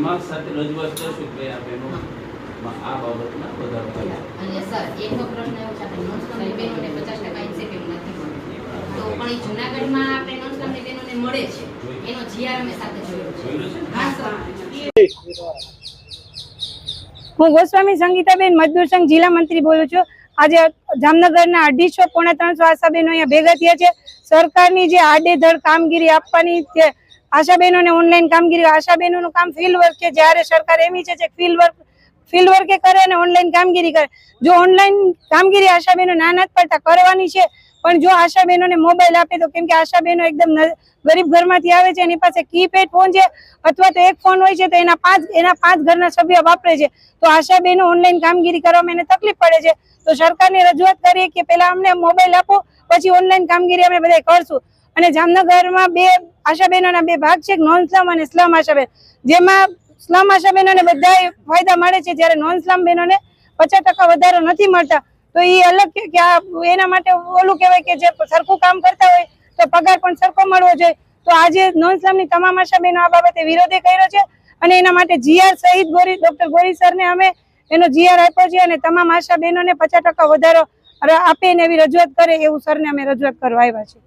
દિમાગ સાથે રજૂઆત કરશું કે આ બહેનો આ બાબતમાં વધારો કરે. અને સર એકનો પ્રશ્ન એવો છે કે નોનસ્ટોપની બહેનોને 50% ઇન્સેન્ટિવ નથી મળતો, તો પણ એ જૂનાગઢમાં આપણે નોનસ્ટોપની બહેનોને મળે છે, એનો જીઆર અમે સાથે જોયો છે. હા સર. હું ગોસ્વામી સંગીતાબેન મજદૂર સંઘ જિલ્લા મંત્રી બોલું છું. આજે જામનગરના 250 પોણા 300 આશાબહેનો અહીંયા ભેગા થયા છે. સરકારની જે આડેધડ કામગીરી આપવાની છે, આશાબહેનોને ઓનલાઈન કામગીરી, આશાબહેનોનું કામ ફિલ્ડ વર્ક છે, જ્યારે સરકાર એમ ઈચ્છે છે ફિલ્ડ વર્કે કરે અને ઓનલાઈન કામગીરી કરે. જો ઓનલાઈન કામગીરી આશાબહેનો ના નથી પડતા કરવાની છે, પણ જો આશાબહેનોને મોબાઈલ આપે તો, કેમ કે આશાબહેનો એકદમ ગરીબ ઘરમાંથી આવે છે, એની પાસે કીપેડ ફોન છે અથવા તો એક ફોન હોય છે, તો એના પાંચ ઘરના સભ્યો વાપરે છે, તો આશાબહેનો ઓનલાઈન કામગીરી કરવામાં એને તકલીફ પડે છે. તો સરકારને રજૂઆત કરીએ કે પહેલા અમને મોબાઈલ આપો, પછી ઓનલાઈન કામગીરી અમે બધા કરશું. અને જામનગરમાં બે આશાબહેનોના બે ભાગ છે, નોન સ્લમ અને સ્લમ આશાબહેન, જેમાં સ્લમ આશાબહેનોને બધા ફાયદા મળે છે, જ્યારે નોન સ્લમ બહેનોને 50% વધારો નથી મળતા. તો એ અલગ કે એના માટે ઓલું કહેવાય કે જે સરખું કામ કરતા હોય તો પગાર પણ સરખો મળવો જોઈએ. તો આજે નોન સ્લમની તમામ આશાબહેનો આ બાબતે વિરોધ કર્યો છે અને એના માટે જીઆર સહિત ડોક્ટર ગોરી સરને અમે એનો જીઆર આપ્યો છે અને તમામ આશાબહેનોને 50% વધારો આપે ને એવી રજૂઆત કરે એવું સરને અમે રજૂઆત કરવા આવ્યા છીએ.